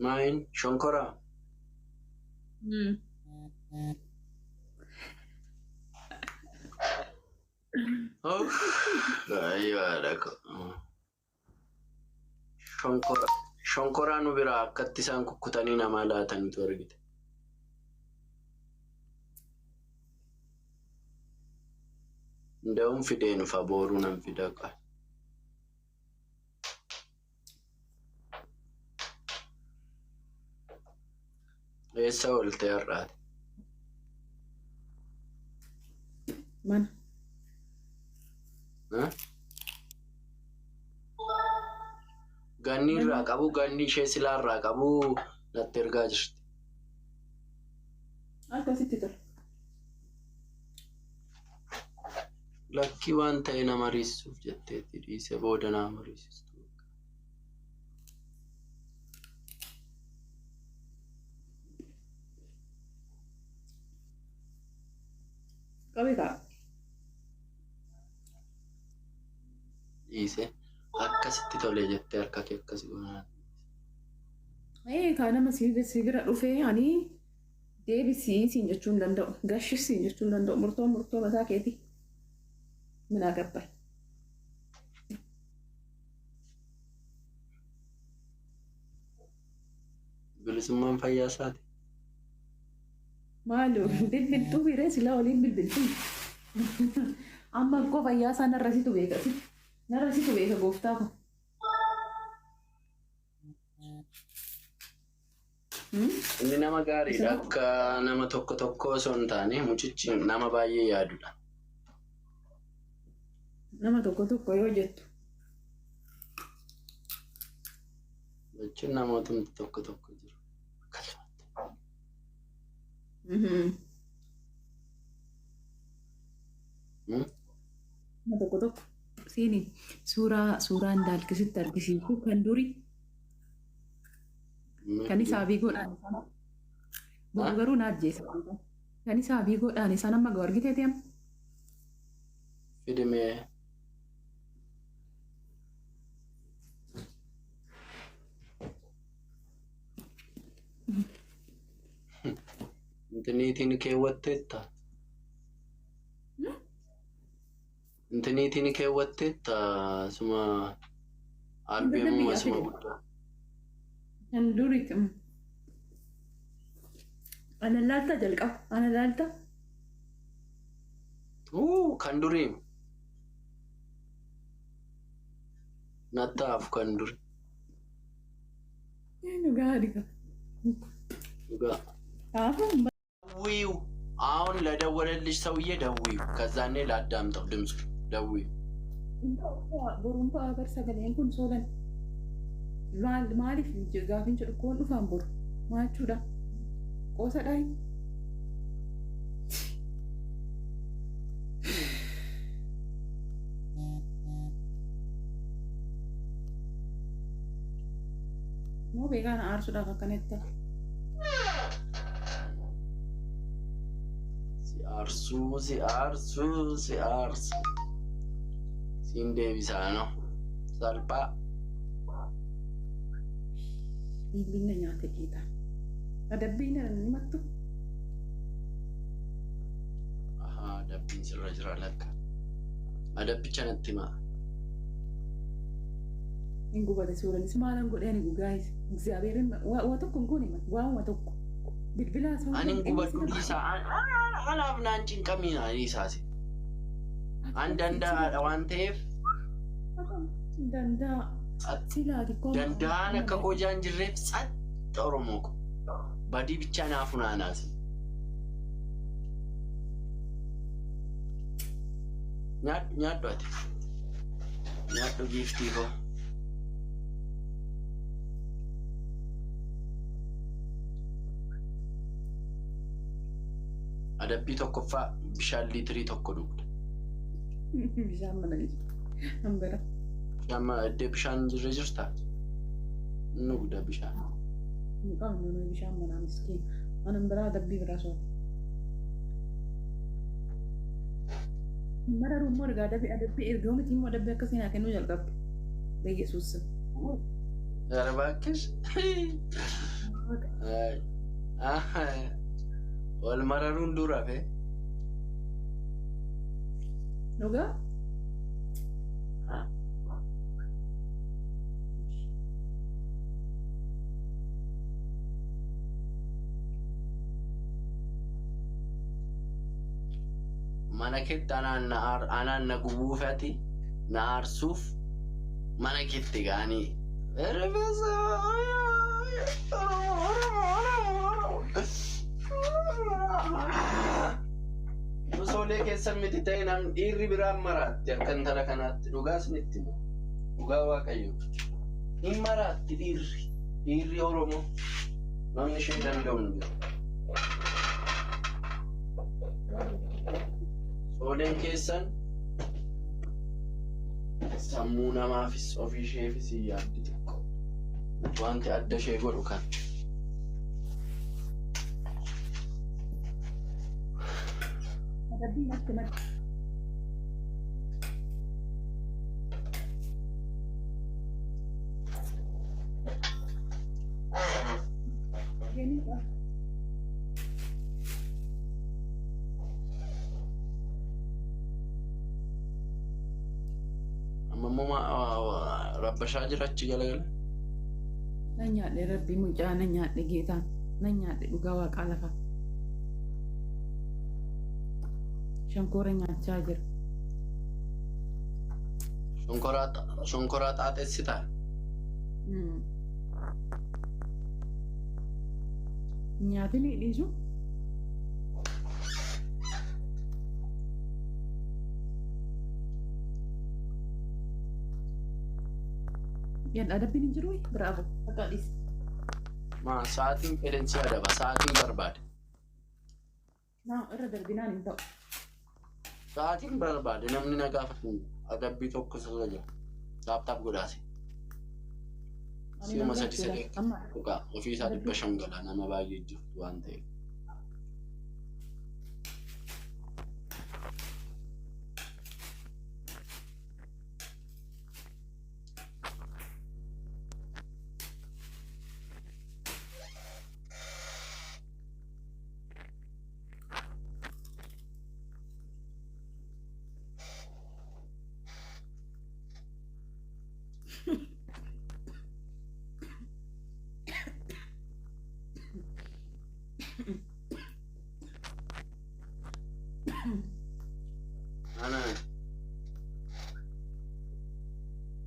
Main shonkora. Oh, ayo ada kok. Shonkora nu bira akkatti isaan kukkutanii namaa laatanitu argite. Nda'uun fideen ufa booruu nan fida qaba. Eessa oolte har'aati? Mana. Ganni irraa qabu ganni ishee silaa irraa qabu natti ergaa jirti. Akkasitti tola. Lakkii waan ta'e nama riisuuf jetteetti dhiise booda nama riisistu. Qabii kaa. Dhiise akkasitti tolee jettee harka kee akkasi goonaa. Kaa nama si bira dhufee ani deebisii siin jechuu hin danda'u. Gashis siin jechuu hin danda'u. Murtoo mataa keeti. Min agabbay. Bilisummaan fayyaa isaati. Maaloo bilbiltuu firee silaa waliin bilbiltuu. Amma koo fayyaa isaa narrasitu beekasi. Narrasitu beeka gooftaa ko. Inni nama gaariidha. Akka nama tokko osoo hin taane mucichi nama baay'ee yaadudha. Nama tokko yoo jettu. Jechuun namoota tokko jiru. Nama tokko siini suuraan daalkisitti argisiisu kan durii kan isaa biigoodhaan sana garuu na ajjeesa kan isaa biigoodhaan sana amma argitee deema. Fidimee. Intiniitiin keewwatteetta. Intiniitiin keewwatteetta suma albeemuma suma guddaa. Kan duriiti. Ana laalta jalqaba. Ana laalta. Kan durii. Nattaaf kan duri. Dhugaa dhiga. Dhugaa. ደውዪው አሁን ለደወለልሽ ሰውዬ ደውዪው ከዛ እኔ ላዳምጠው ድምፁ ደውዪው ቦሩምባ አገር ሰገሌን ኩን ሶለን ማሊፍ ጋፊን ጭርኮን ዱፋን ቦሩ ማቹዳ ቆሰዳይ ሞ ቤጋና አርሱዳ ከከነተ si arsu siin deebisaa no salphaa bilbilna nyaate keeta adabbiina ni mattu adabbiin sirra jira lakka adabbicha natti himaa hin gubate suuranis maalan godheen gugaayis እግዚአብሔርን ወተኩ እንጎን ይመት ዋው ወተኩ bilbila soo anin gubadhu dhiisa anaaf naan cinqamiina dhiisaasi an danda'aadha waan ta'eef danda'an akka hojaan jirreef tsaxxa oromoo ko badii bichaa naaf funaanaasi nyaadhu ati nyaadhu giiftii koo adabbii tokkoffaa bishaan liitirii tokko dhugda. Bishaan mana hambira. Bishaan jirre jirtaa? Dhugda bishaan. Mukaan nama bishaan mana miskiin. Anan biraa adabbii biraa soota. Mara rummoo ergaa adabbii ergaa miti immoo adabbii akkasii naa kennuu jalqabde. Beeyesuus. Gara baakkees. wal mararuun dura fe Dhugaa? mana keetti anaan na gubuufati na aarsuuf mana keetti gaanii Soolee keessan miti ta'e nam dhiirri biraan maraatti akkan tana kanaatti dhugaas nitti himu dhugaa waaqayyo hin maraatti dhiirri Oromoo namni ishee danda'u hin jiru. Sooleen keessan sammuu namaafis ofii isheefis hin yaaddi tokko wanti adda ishee godhu kan. Adabbii natti madda. Rabbashaa jirachi galagala. Nan nyaadhe rabbii mucaa nan nyaadhe geetaan nan nyaadhe dhugaa waaqaa lafa. Shonkoora nyaachaa jira. Shonkoraa xaaxessitaa? Nyaatni dhiisu? Yan adabbiin hin jiru bravo akka dhiis. Sa'aatiin fedhensi adaba sa'aatiin barbaade. Irra darbinaan hin ta'u. Sa'aatiin barbaade namni na gaafatu adabbii tokko sirra jira. Taaptaap godhaase. Si'uma sadii dhugaa ofii isaa 500 galaa nama baay'ee jirtu waan ta'eef.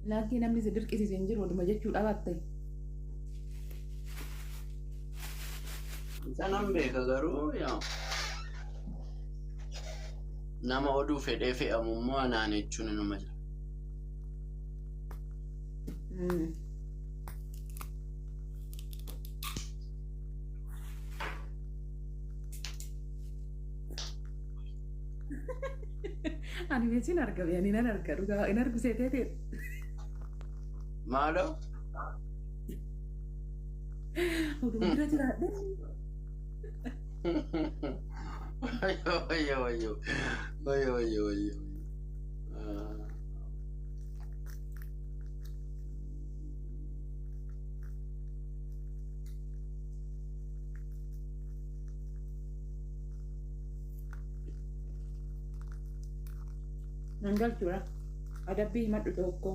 Laakiin namni si dirqisiise hin jiru oduma jechuudha baatte. Sanan beeka garuu nama oduu fedhee fe'amummoo anaan jechuun inuma jira. Ani beesin argabe ani nan arga dhugaa in argu seetee Maalo? oduma bira jiraadhe. Wayyo. Nangalchuudha. Adabbii himadhu tokko.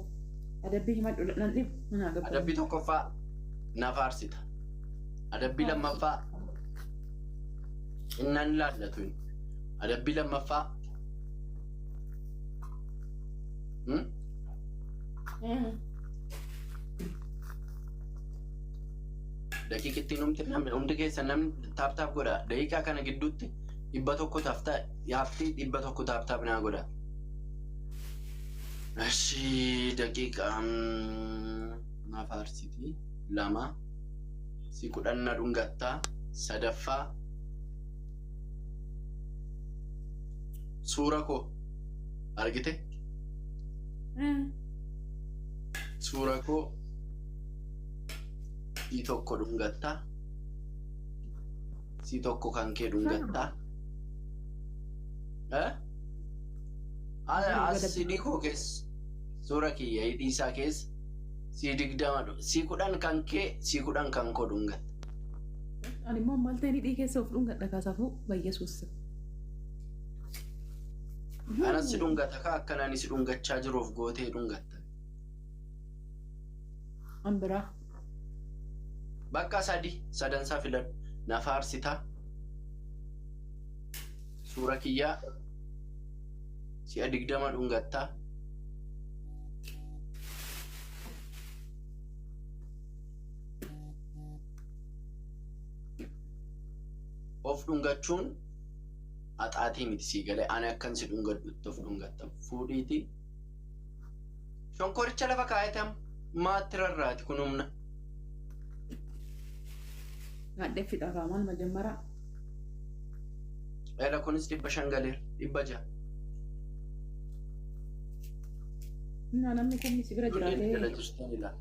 Adabbii himadhu nan dhibu nan agabba. Adabbii tokkoffaa na faarsita. Adabbii lammaffaa innan laallatu. Adabbii lammaffaa daqiiqittiin humti keessa namni taaptaap godha. Daqiiqaa kana gidduutti 100 taaftaa yaaftii 100 taaptaap naa godha. Ashi daqiiqa na faarsiti lama si kudhanna dhungattaa sadaffaa suura koo argite suura koo si tokko dhungattaa si tokko kan kee dhungattaa Asidi koo keessa suura kiyya hidhiisaa keessa si 20 si 10 kan kee si 10 kan koo dhungatta. Ani immoo maal ta'e hidhii keessa of dhungadha kaasaafuu bayyesuus. Anas si dhungata ka akkanaan si dhungachaa jiruuf gootee dhungatta. An biraa. Bakka sadansaa filadhu. Na faarsitaa. Suura kiyyaa. Si'a 20 dhungattaa. Of dhungachuun haxaatii miti sii galee ani akkan si dhungadhutti of dhungatta fuudhiiti. Shonkoricha lafa kaa'etam maatti rarraati kun humna. Gadhee fixa kaamaan majammara. Eela kunis 500 galeera 600. Namni kun si bira jiraatee. Jala jirtan ilaa.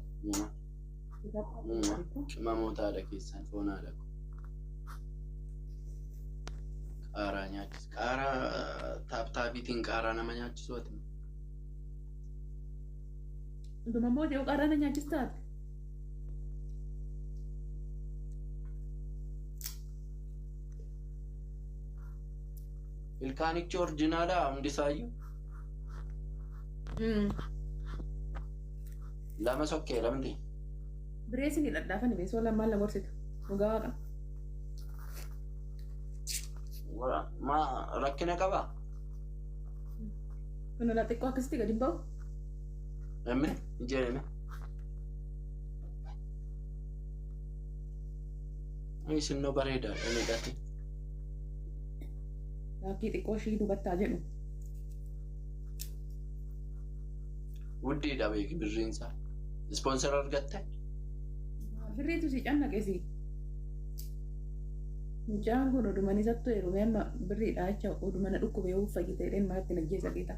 Qimamoota haadha keessaan foon haadha. Qaaraa nyaachis. Qaaraa taaptaabiitiin qaaraa nama nyaachisu ati. Dhuma booda yoo qaaraa na nyaachistaate. Ilkaanichi orjinaadhaa hundisaayyuu. Lama sokkee lamti. Bireessi ni dhadhaafani beesoo lamaan la gorsitu. Dhugaa waaqa. Ma rakkina qabaa? Kun ala xiqqoo akkasitti gadi hin ba'u. Emme ijeeme. Isinnoo bareedaadha inni dhati. Laakkii xiqqoo ishii dubattaa jedhu. Wuddiidha beeki birriinsaa. Ispoonsara argatte? Birriitu si cannaqesi. Mucaan kun odumani sattuu yeroo amma birriidha jecha odumana dhukkube yoo fayyite jedheen malatti naggeessa geeta.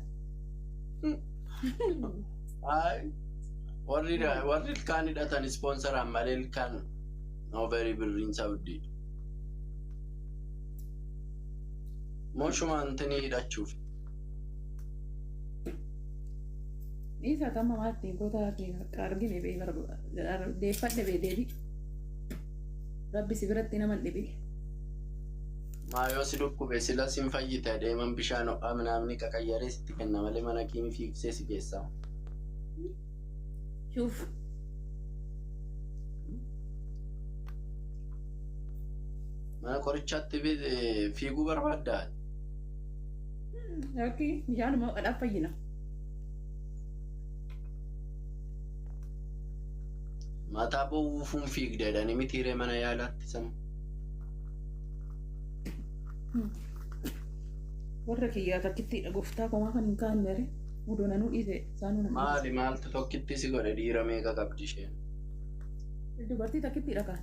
Warri ilkaan hidhatan ispoonsaraan malee ilkaan nooverii birriinsaa wuddiidha. Mooshuma antanii hidhachuuf. Isa kama maatti goota argine deeffadhe bee deebi. Rabbi si biratti nama dhibe. Maayoo si dhukkube sila sin fayyite deeman bishaan ho'aa namni qaqayyaree sitti kenna malee mana kiimii fiigsee si geessaa. Shuuf. Mana qorichaatti fiiguu barbaaddaa? Yookiin bishaan immoo qadhaaf fayyina. Mataa buufuun fiigdeedhaan mitiiree mana yaalaatti sama. Warra kiyyaa takkittiidha gooftaa komaa kan hin kaanneere mudoonanuu dhiise isaanuu nama. Maaltu tokkitti si godhe dhiira meeqa qabdi isheen? Dubartii takkittiidha kaan.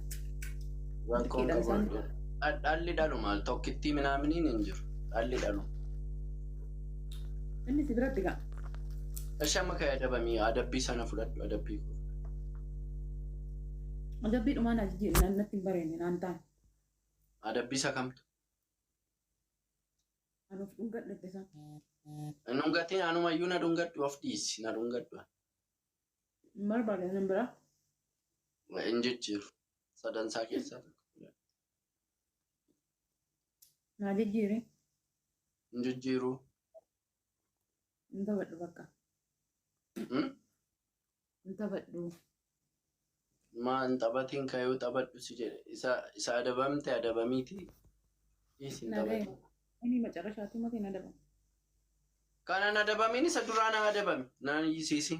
Rakkoon qabu. Dhalli dhalu maal tokkitti minaaminiin hin jiru. Dhalli dhalu. Inni si biratti gaa. Ishee amma ka'ee adabamii adabbii sana fudhadhu adabbii kun. Adabbii dhumaan ajijjiirri naannatti hin bareenne naan ta'an. Adabbii isa kamtu? Anuuf dhungadhe isa. Dhungatiin anumayyuu na dhungadhu of dhiisi na dhungadhu. Barbaadan hin biraa. Hin jijjiiru. Sadansaa keessaa tokko. Naa jijjiire. Hin jijjiiru. Hin taphadhu bakka. Hin taphadhu. Maan taphatiin kayuu taphadhu si jedhe isa adabamte adabamiiti. Isin taphatu. Ini macarashaatti matiin adabame. Kanan adabamiin isa duraan adabame naan yisiisi.